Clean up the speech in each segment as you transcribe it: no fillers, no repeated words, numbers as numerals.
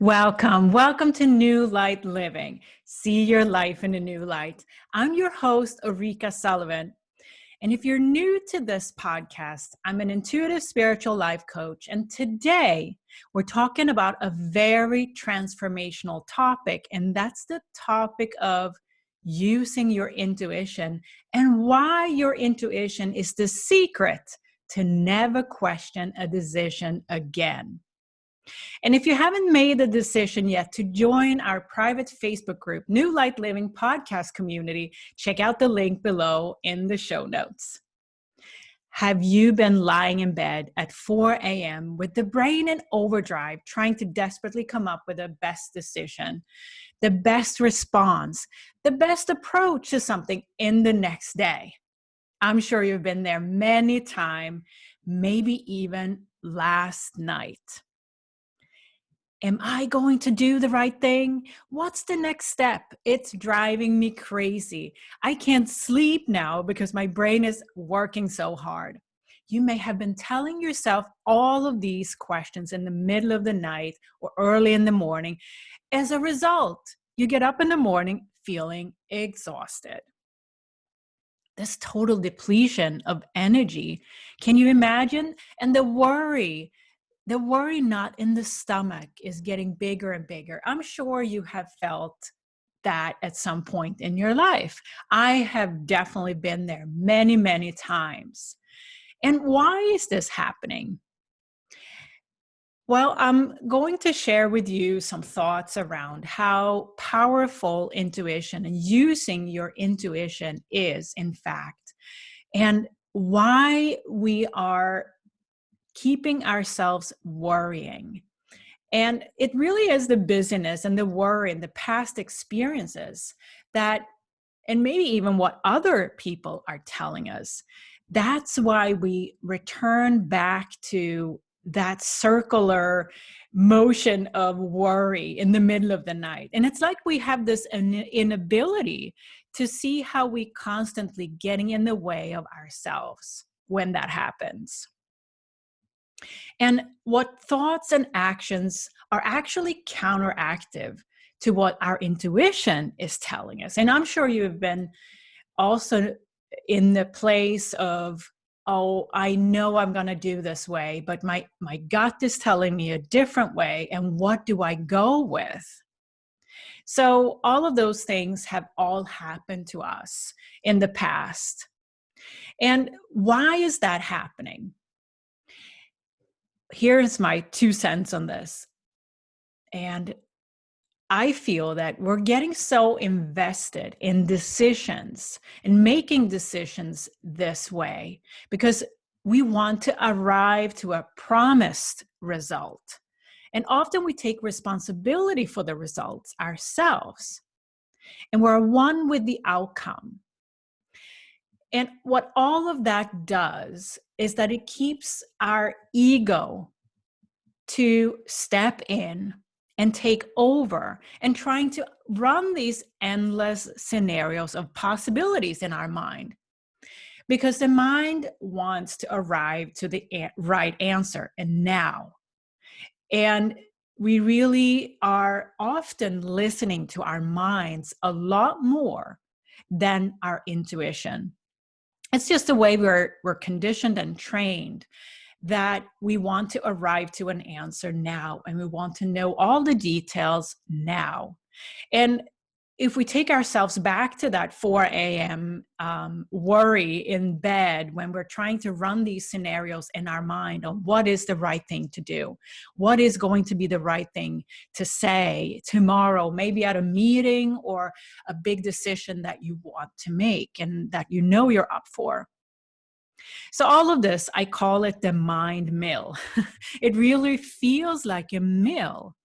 Welcome. Welcome to New Light Living. See your life in a new light. I'm your host, Ulrika Sullivan. And if you're new to this podcast, I'm an intuitive spiritual life coach. And today we're talking about a very transformational topic. And that's the topic of using your intuition and why your intuition is the secret to never question a decision again. And if you haven't made the decision yet to join our private Facebook group, New Light Living Podcast Community, check out the link below in the show notes. Have you been lying in bed at 4 a.m. with the brain in overdrive, trying to desperately come up with the best decision, the best response, the best approach to something in the next day? I'm sure you've been there many times, maybe even last night. Am I going to do the right thing? What's the next step? It's driving me crazy. I can't sleep now because my brain is working so hard. You may have been telling yourself all of these questions in the middle of the night or early in the morning. As a result, you get up in the morning feeling exhausted. This total depletion of energy, can you imagine? And the worry not in the stomach is getting bigger and bigger. I'm sure you have felt that at some point in your life. I have definitely been there many, many times. And why is this happening? Well, I'm going to share with you some thoughts around how powerful intuition and using your intuition is, in fact, and why we are keeping ourselves worrying. And it really is the busyness and the worry and the past experiences that, and maybe even what other people are telling us, that's why we return back to that circular motion of worry in the middle of the night. And it's like we have this inability to see how we constantly getting in the way of ourselves when that happens. And what thoughts and actions are actually counteractive to what our intuition is telling us. And I'm sure you've been also in the place of, oh, I know I'm going to do this way, but my gut is telling me a different way. And what do I go with? So all of those things have all happened to us in the past. And why is that happening? Here's my 2 cents on this. And I feel that we're getting so invested in decisions and making decisions this way because we want to arrive to a promised result. And often we take responsibility for the results ourselves. And we're one with the outcome. And what all of that does is that it keeps our ego to step in and take over and trying to run these endless scenarios of possibilities in our mind. Because the mind wants to arrive to the right answer and now. And we really are often listening to our minds a lot more than our intuition. It's just the way we're conditioned and trained that we want to arrive to an answer now, and we want to know all the details now. And if we take ourselves back to that 4 a.m. Worry in bed when we're trying to run these scenarios in our mind on what is the right thing to do, what is going to be the right thing to say tomorrow, maybe at a meeting or a big decision that you want to make and that you know you're up for. So all of this, I call it the mind mill. It really feels like a mill.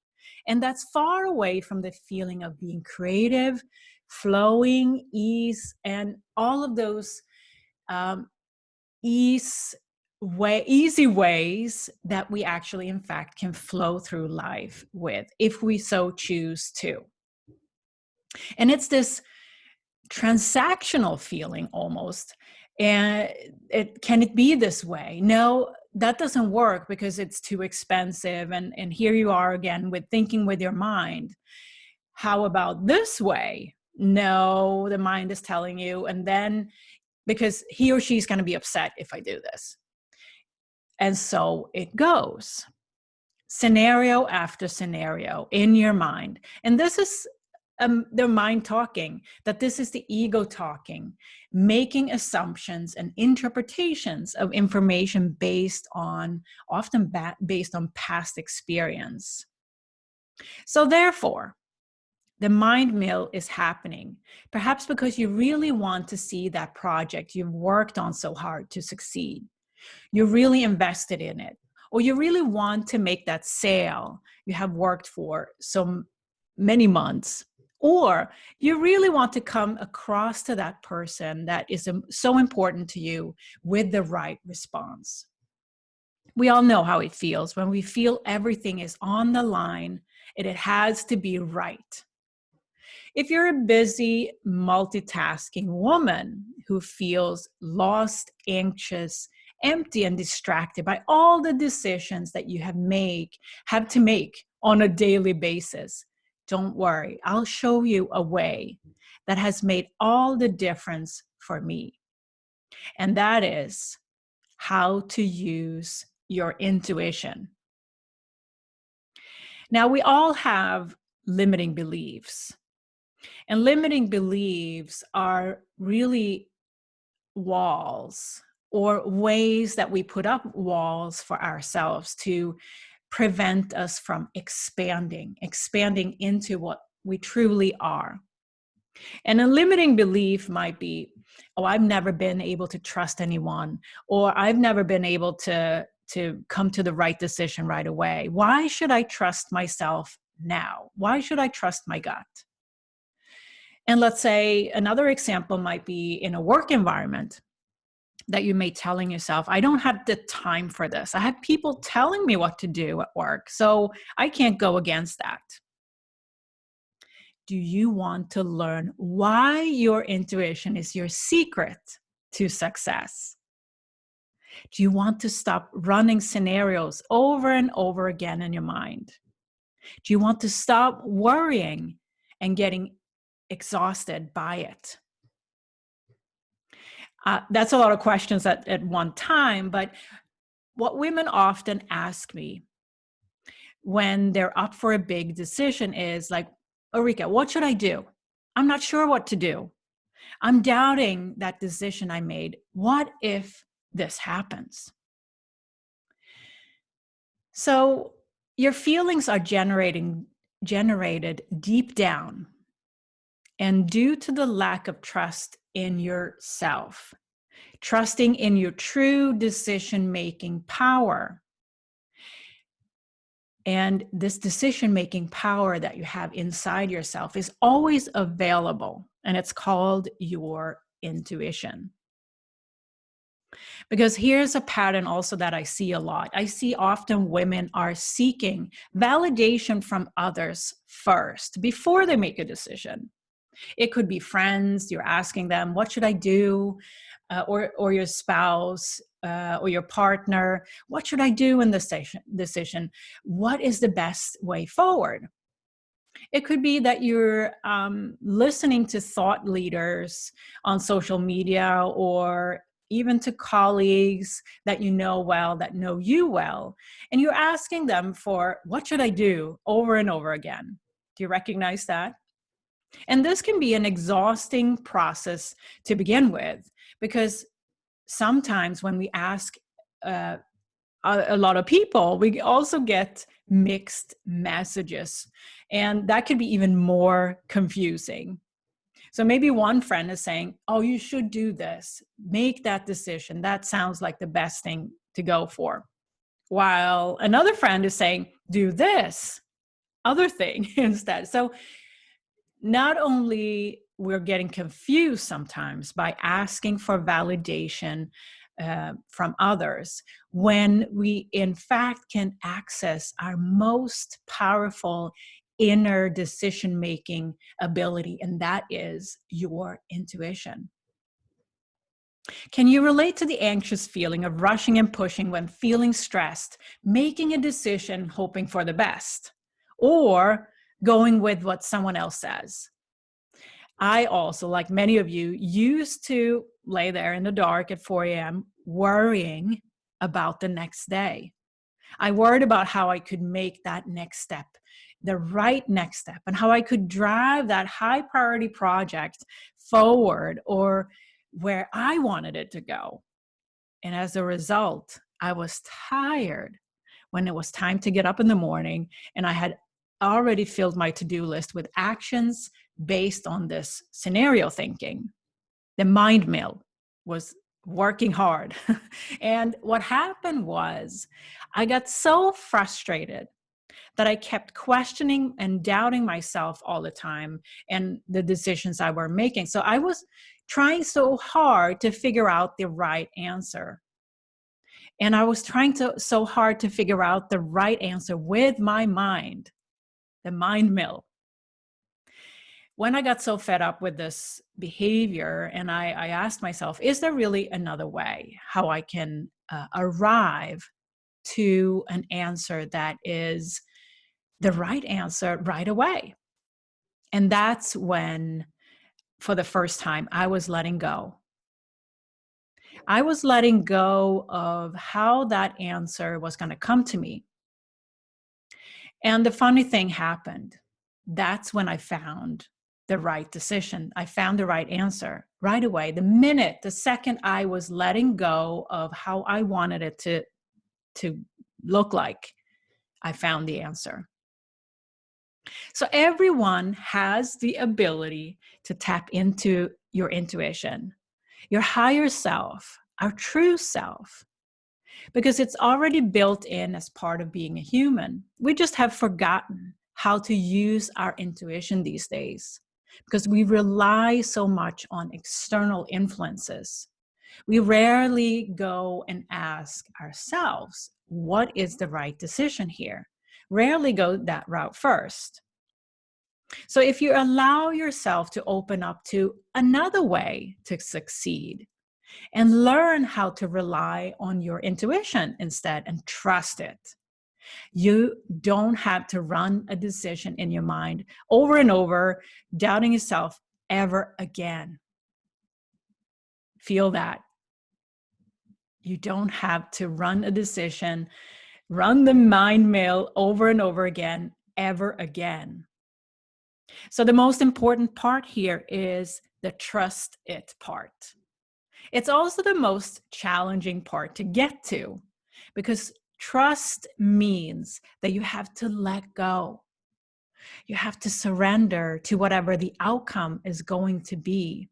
And that's far away from the feeling of being creative, flowing, ease, and all of those easy ways that we actually, in fact, can flow through life with if we so choose to. And it's this transactional feeling almost. And can it be this way? No, that doesn't work because it's too expensive. And here you are again with thinking with your mind. How about this way? No, the mind is telling you. And then because he or she's going to be upset if I do this. And so it goes. Scenario after scenario in your mind. And this is their mind talking, that this is the ego talking, making assumptions and interpretations of information based on, often based on past experience. So therefore, the mind mill is happening, perhaps because you really want to see that project you've worked on so hard to succeed. You're really invested in it, or you really want to make that sale you have worked for so many months, or you really want to come across to that person that is so important to you with the right response. We all know how it feels when we feel everything is on the line and it has to be right. If you're a busy, multitasking woman who feels lost, anxious, empty, and distracted by all the decisions that you have to make on a daily basis, don't worry. I'll show you a way that has made all the difference for me. And that is how to use your intuition. Now, we all have limiting beliefs. And limiting beliefs are really walls or ways that we put up walls for ourselves to prevent us from expanding into what we truly are. And a limiting belief might be, oh, I've never been able to trust anyone, or I've never been able to come to the right decision right away. Why should I trust myself now? Why should I trust my gut? And let's say another example might be in a work environment that you may telling yourself, I don't have the time for this. I have people telling me what to do at work, so I can't go against that. Do you want to learn why your intuition is your secret to success? Do you want to stop running scenarios over and over again in your mind? Do you want to stop worrying and getting exhausted by it? That's a lot of questions at one time, but what women often ask me when they're up for a big decision is like, Ulrika, what should I do? I'm not sure what to do. I'm doubting that decision I made. What if this happens? So your feelings are generated deep down. And due to the lack of trust in yourself, trusting in your true decision-making power, and this decision-making power that you have inside yourself is always available, and it's called your intuition. Because here's a pattern also that I see a lot. I see often women are seeking validation from others first before they make a decision. It could be friends, you're asking them, what should I do? Or your spouse or your partner, what should I do in this decision? What is the best way forward? It could be that you're listening to thought leaders on social media or even to colleagues that you know well, that know you well, and you're asking them for, what should I do, over and over again. Do you recognize that? And this can be an exhausting process to begin with, because sometimes when we ask a lot of people, we also get mixed messages, and that could be even more confusing. So maybe one friend is saying, oh, you should do this, make that decision. That sounds like the best thing to go for. While another friend is saying, do this other thing instead. So not only we're getting confused sometimes by asking for validation from others, when we in fact can access our most powerful inner decision-making ability, and that is your intuition. Can you relate to the anxious feeling of rushing and pushing when feeling stressed, making a decision, hoping for the best, or going with what someone else says? I also, like many of you, used to lay there in the dark at 4 a.m. worrying about the next day. I worried about how I could make that next step, the right next step, and how I could drive that high priority project forward or where I wanted it to go. And as a result, I was tired when it was time to get up in the morning, and I had already filled my to-do list with actions based on this scenario thinking. The mind mill was working hard. And what happened was I got so frustrated that I kept questioning and doubting myself all the time and the decisions I were making. So I was trying so hard to figure out the right answer. And I was trying so hard to figure out the right answer with my mind, the mind mill. When I got so fed up with this behavior, and I asked myself, is there really another way how I can arrive to an answer that is the right answer right away? And that's when, for the first time, I was letting go. I was letting go of how that answer was going to come to me. And the funny thing happened. That's when I found the right decision. I found the right answer right away. The second I was letting go of how I wanted it to look like, I found the answer. So everyone has the ability to tap into your intuition, your higher self, our true self, because it's already built in as part of being a human. We just have forgotten how to use our intuition these days because we rely so much on external influences. We rarely go and ask ourselves, what is the right decision here? Rarely go that route first. So if you allow yourself to open up to another way to succeed, and learn how to rely on your intuition instead and trust it. You don't have to run a decision in your mind over and over, doubting yourself ever again. Feel that. You don't have to run a decision, run the mind mill over and over again, ever again. So the most important part here is the trust it part. It's also the most challenging part to get to because trust means that you have to let go. You have to surrender to whatever the outcome is going to be.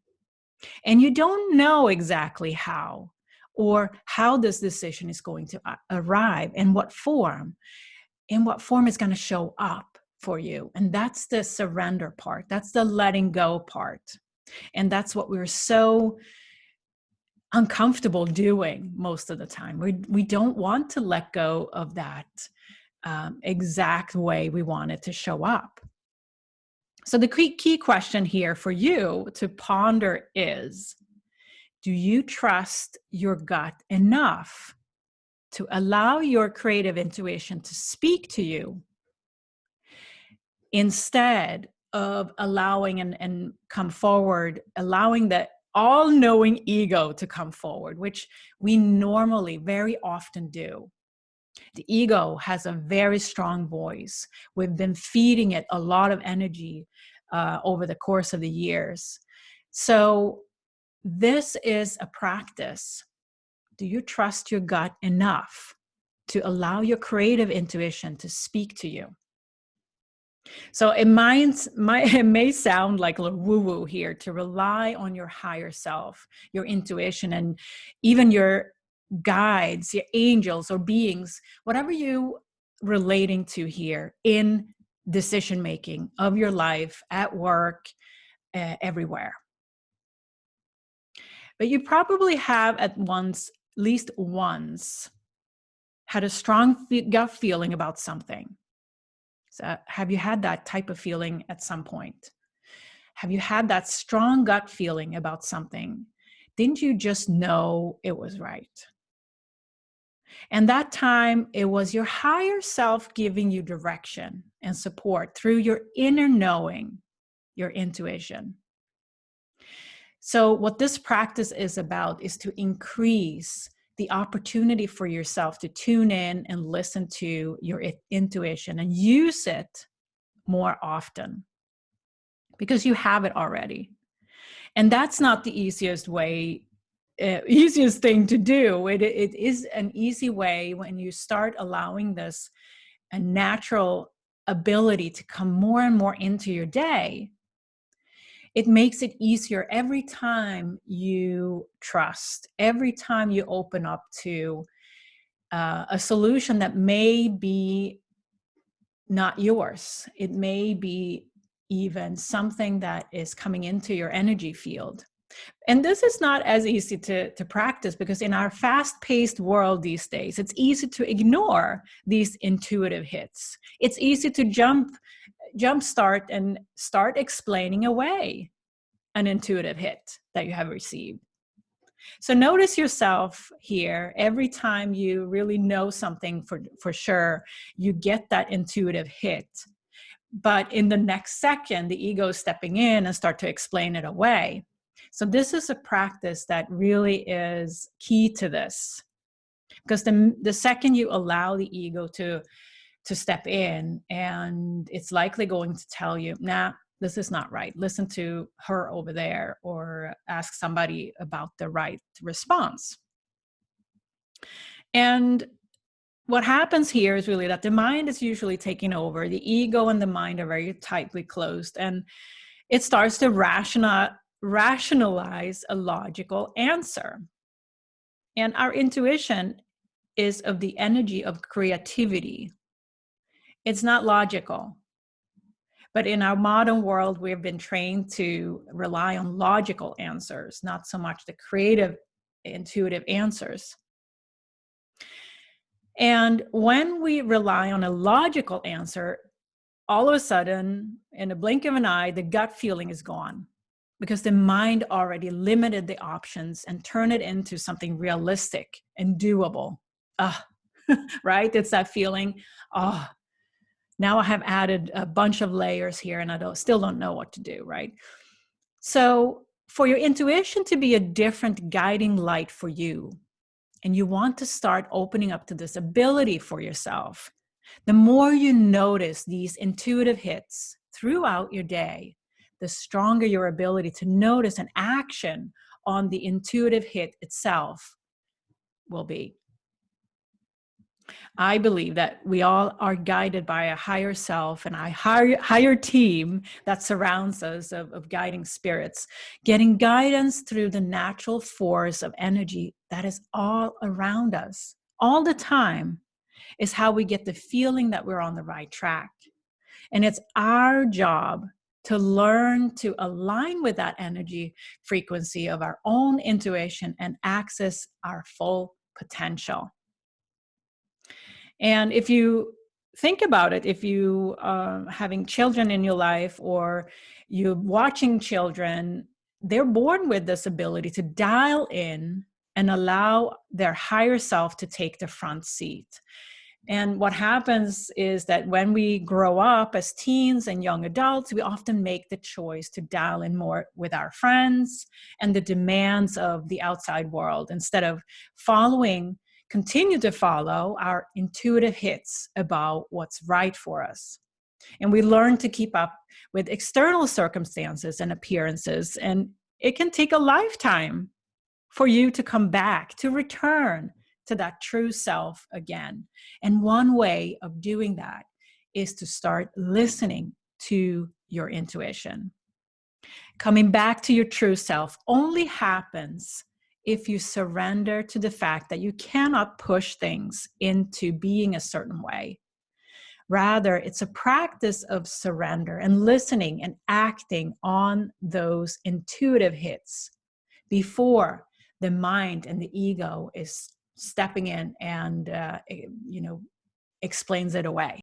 And you don't know exactly how or how this decision is going to arrive, in what form it's going to show up for you. And that's the surrender part. That's the letting go part. And that's what we're so uncomfortable doing most of the time. We don't want to let go of that exact way we want it to show up. So the key question here for you to ponder is, do you trust your gut enough to allow your creative intuition to speak to you instead of allowing and come forward, allowing the all-knowing ego to come forward, which we normally very often do. The ego has a very strong voice. We've been feeding it a lot of energy over the course of the years. So this is a practice. Do you trust your gut enough to allow your creative intuition to speak to you? So it may sound like a little woo-woo here to rely on your higher self, your intuition, and even your guides, your angels or beings, whatever you relating to here in decision-making of your life, at work, everywhere. But you probably have at least once, had a strong gut feeling about something. So have you had that type of feeling at some point? Have you had that strong gut feeling about something didn't you just know it was right? And that time, it was your higher self giving you direction and support through your inner knowing, your intuition. So, what this practice is about is to increase the opportunity for yourself to tune in and listen to your intuition and use it more often because you have it already. And that's not the easiest thing to do. It is an easy way when you start allowing this a natural ability to come more and more into your day. It makes it easier every time you trust, every time you open up to a solution that may be not yours. It may be even something that is coming into your energy field. And this is not as easy to practice because in our fast-paced world these days, it's easy to ignore these intuitive hits. It's easy to jumpstart and start explaining away an intuitive hit that you have received. So notice yourself here. Every time you really know something for sure, you get that intuitive hit. But in the next second, the ego is stepping in and start to explain it away. So this is a practice that really is key to this. Because the second you allow the ego to step in, and it's likely going to tell you, nah, this is not right. Listen to her over there, or ask somebody about the right response. And what happens here is really that the mind is usually taking over. The ego and the mind are very tightly closed, and it starts to rationalize a logical answer. And our intuition is of the energy of creativity. It's not logical. But in our modern world, we've been trained to rely on logical answers, not so much the creative, intuitive answers. And when we rely on a logical answer, all of a sudden, in a blink of an eye, the gut feeling is gone because the mind already limited the options and turned it into something realistic and doable. Right? It's that feeling, now I have added a bunch of layers here and I still don't know what to do, right? So for your intuition to be a different guiding light for you, and you want to start opening up to this ability for yourself, the more you notice these intuitive hits throughout your day, the stronger your ability to notice and action on the intuitive hit itself will be. I believe that we all are guided by a higher self and a higher team that surrounds us of guiding spirits, getting guidance through the natural force of energy that is all around us all the time is how we get the feeling that we're on the right track. And it's our job to learn to align with that energy frequency of our own intuition and access our full potential. And if you think about it, if you are having children in your life or you're watching children, they're born with this ability to dial in and allow their higher self to take the front seat. And what happens is that when we grow up as teens and young adults, we often make the choice to dial in more with our friends and the demands of the outside world instead of continue to follow our intuitive hits about what's right for us. And we learn to keep up with external circumstances and appearances. And it can take a lifetime for you to come back, to return to that true self again. And one way of doing that is to start listening to your intuition. Coming back to your true self only happens if you surrender to the fact that you cannot push things into being a certain way. Rather, it's a practice of surrender and listening and acting on those intuitive hits before the mind and the ego is stepping in and explains it away.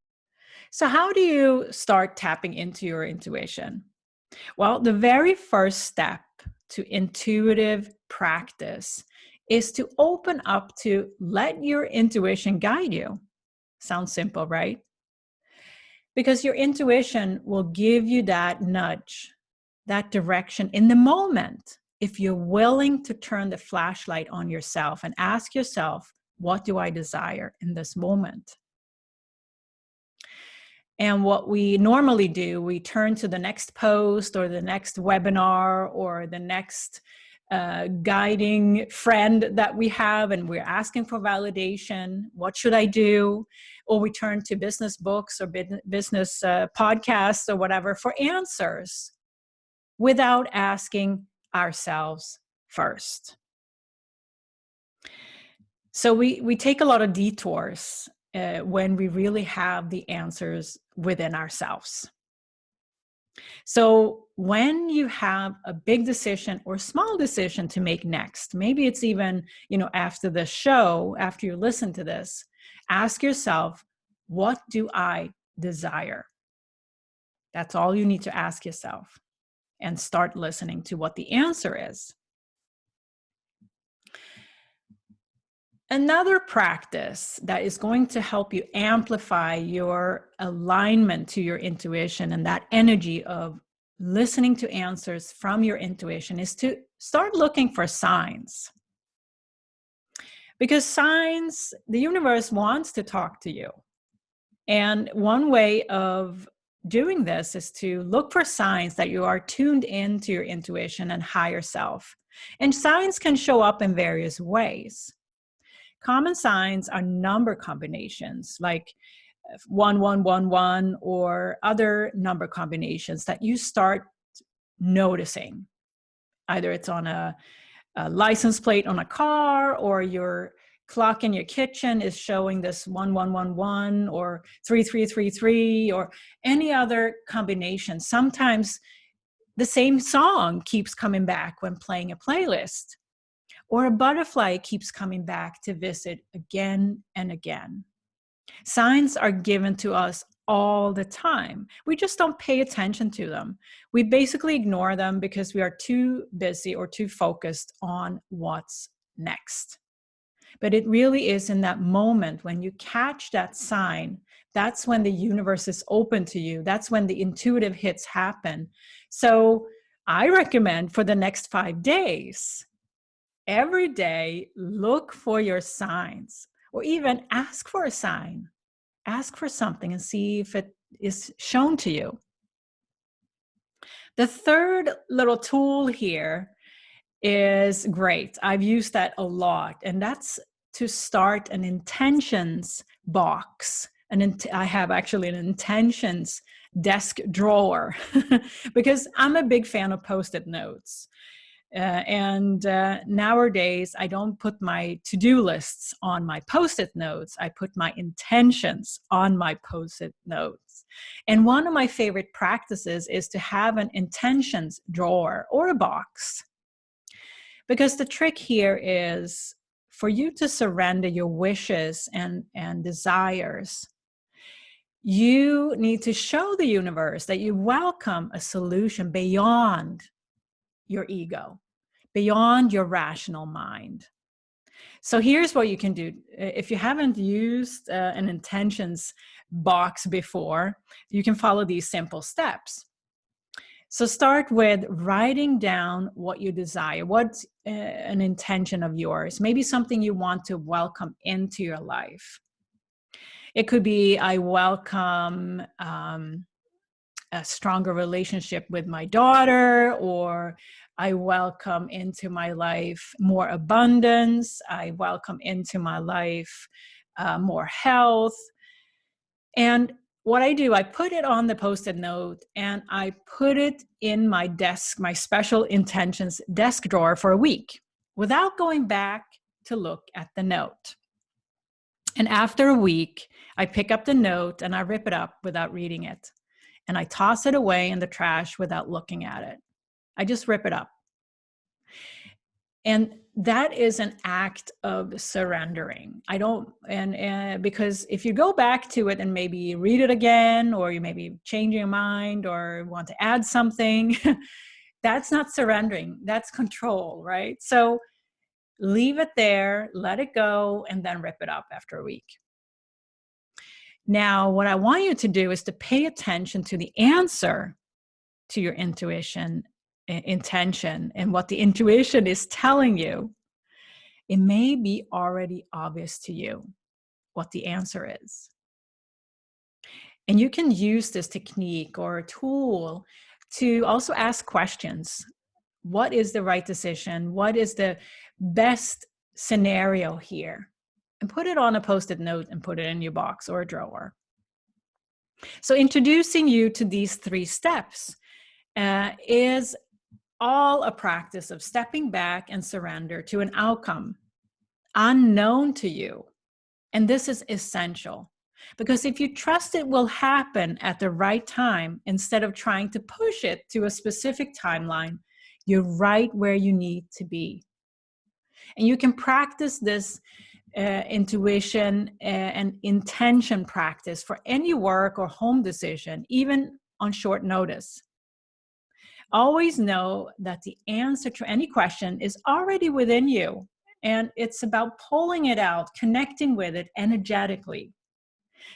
So how do you start tapping into your intuition? Well, the very first step to intuitive practice is to open up to let your intuition guide you. Sounds simple, right? Because your intuition will give you that nudge, that direction in the moment, if you're willing to turn the flashlight on yourself and ask yourself, what do I desire in this moment? And what we normally do, we turn to the next post or the next webinar or the next guiding friend that we have, and we're asking for validation. What should I do? Or we turn to business books or business podcasts or whatever for answers without asking ourselves first. So we take a lot of detours when we really have the answers within ourselves. So when you have a big decision or small decision to make next, maybe it's even, after the show, after you listen to this, ask yourself, what do I desire? That's all you need to ask yourself, and start listening to what the answer is. Another practice that is going to help you amplify your alignment to your intuition and that energy of listening to answers from your intuition is to start looking for signs. Because signs, the universe wants to talk to you. And one way of doing this is to look for signs that you are tuned into your intuition and higher self. And signs can show up in various ways. Common signs are number combinations like 1111 or other number combinations that you start noticing. Either it's on a license plate on a car, or your clock in your kitchen is showing this 1111 or 3333 or any other combination. Sometimes the same song keeps coming back when playing a playlist. Or a butterfly keeps coming back to visit again and again. Signs are given to us all the time. We just don't pay attention to them. We basically ignore them because we are too busy or too focused on what's next. But it really is in that moment when you catch that sign, that's when the universe is open to you. That's when the intuitive hits happen. So I recommend for the next 5 days, every day, look for your signs, or even ask for a sign. Ask for something and see if it is shown to you. The third little tool here is great. I've used that a lot, and that's to start an intentions box. I have actually an intentions desk drawer because I'm a big fan of Post-it notes. Nowadays, I don't put my to-do lists on my Post-it notes. I put my intentions on my Post-it notes. And one of my favorite practices is to have an intentions drawer or a box. Because the trick here is for you to surrender your wishes and desires. You need to show the universe that you welcome a solution beyond your ego, beyond your rational mind. So here's what you can do. If you haven't used an intentions box before, you can follow these simple steps. So start with writing down what you desire, what's an intention of yours, maybe something you want to welcome into your life. It could be, I welcome a stronger relationship with my daughter, or I welcome into my life more abundance. I welcome into my life more health. And what I do, I put it on the Post-it note and I put it in my desk, my special intentions desk drawer for a week without going back to look at the note. And after a week, I pick up the note and I rip it up without reading it. And I toss it away in the trash without looking at it. I just rip it up. And that is an act of surrendering. Because if you go back to it and maybe read it again, or you maybe change your mind or want to add something, That's not surrendering, that's control, right? So leave it there, let it go, and then rip it up after a week. Now, what I want you to do is to pay attention to the answer to your intuition, intention, and what the intuition is telling you. It may be already obvious to you what the answer is. And you can use this technique or a tool to also ask questions. What is the right decision? What is the best scenario here? And put it on a Post-it note and put it in your box or a drawer. So introducing you to these 3 steps is all a practice of stepping back and surrender to an outcome unknown to you. And this is essential because if you trust it will happen at the right time, instead of trying to push it to a specific timeline, you're right where you need to be. And you can practice this intuition and intention practice for any work or home decision, even on short notice. Always know that the answer to any question is already within you, and it's about pulling it out, connecting with it energetically.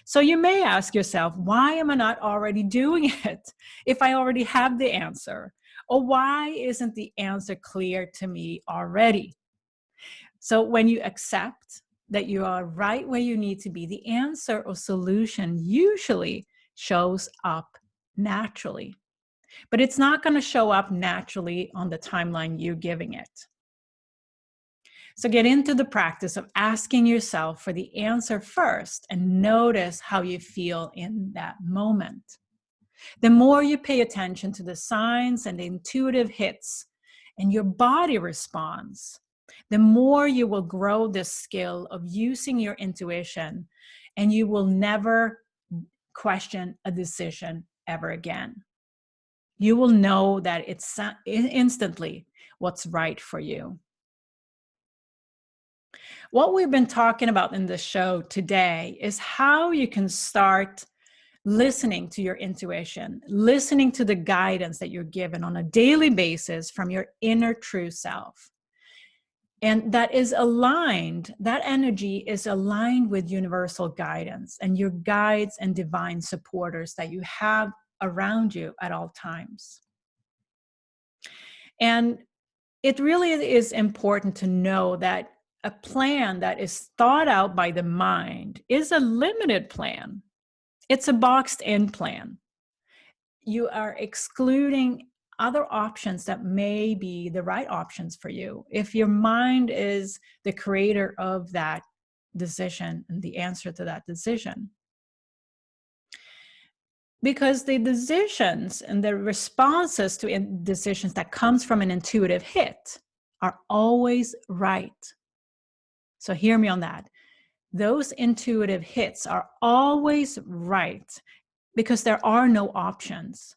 So you may ask yourself, why am I not already doing it if I already have the answer? Or why isn't the answer clear to me already? So when you accept that you are right where you need to be, the answer or solution usually shows up naturally. But it's not going to show up naturally on the timeline you're giving it. So get into the practice of asking yourself for the answer first and notice how you feel in that moment. The more you pay attention to the signs and the intuitive hits and your body responds, the more you will grow this skill of using your intuition, and you will never question a decision ever again. You will know that it's instantly what's right for you. What we've been talking about in the show today is how you can start listening to your intuition, listening to the guidance that you're given on a daily basis from your inner true self. And that is aligned, that energy is aligned with universal guidance and your guides and divine supporters that you have around you at all times. And it really is important to know that a plan that is thought out by the mind is a limited plan. It's a boxed-in plan. You are excluding other options that may be the right options for you if your mind is the creator of that decision and the answer to that decision. Because the decisions and the responses to decisions that comes from an intuitive hit are always right. So hear me on that. Those intuitive hits are always right because there are no options.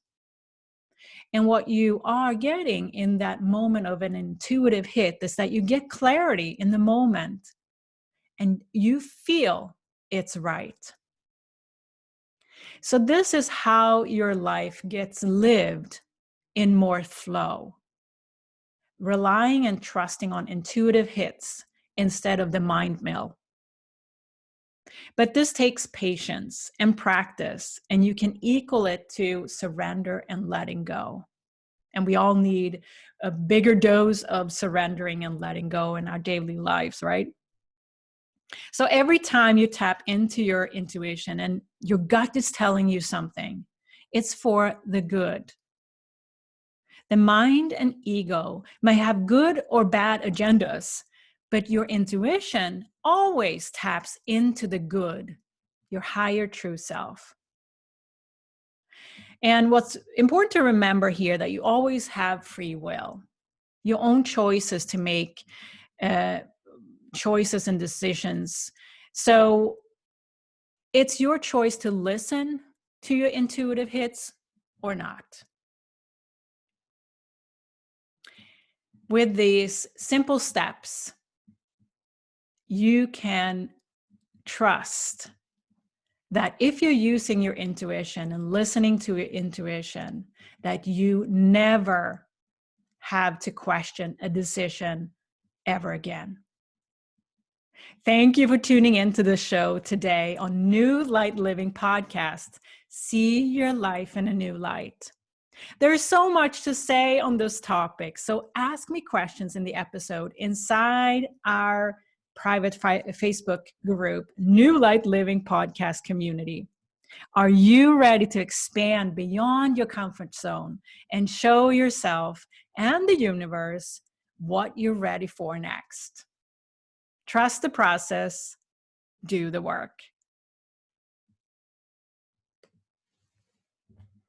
And what you are getting in that moment of an intuitive hit is that you get clarity in the moment and you feel it's right. So this is how your life gets lived in more flow, relying and trusting on intuitive hits instead of the mind mill. But this takes patience and practice, and you can equal it to surrender and letting go. And we all need a bigger dose of surrendering and letting go in our daily lives, right? So every time you tap into your intuition and your gut is telling you something, it's for the good. The mind and ego may have good or bad agendas, but your intuition always taps into the good, your higher true self. And what's important to remember here, that you always have free will, your own choices to make choices and decisions. So it's your choice to listen to your intuitive hits or not. With these simple steps, you can trust that if you're using your intuition and listening to your intuition, that you never have to question a decision ever again. Thank you for tuning into the show today on New Light Living Podcast. See your life in a new light. There's so much to say on this topic, so ask me questions in the episode inside our private Facebook group, New Light Living Podcast Community. Are you ready to expand beyond your comfort zone and show yourself and the universe what you're ready for next? Trust the process, do the work.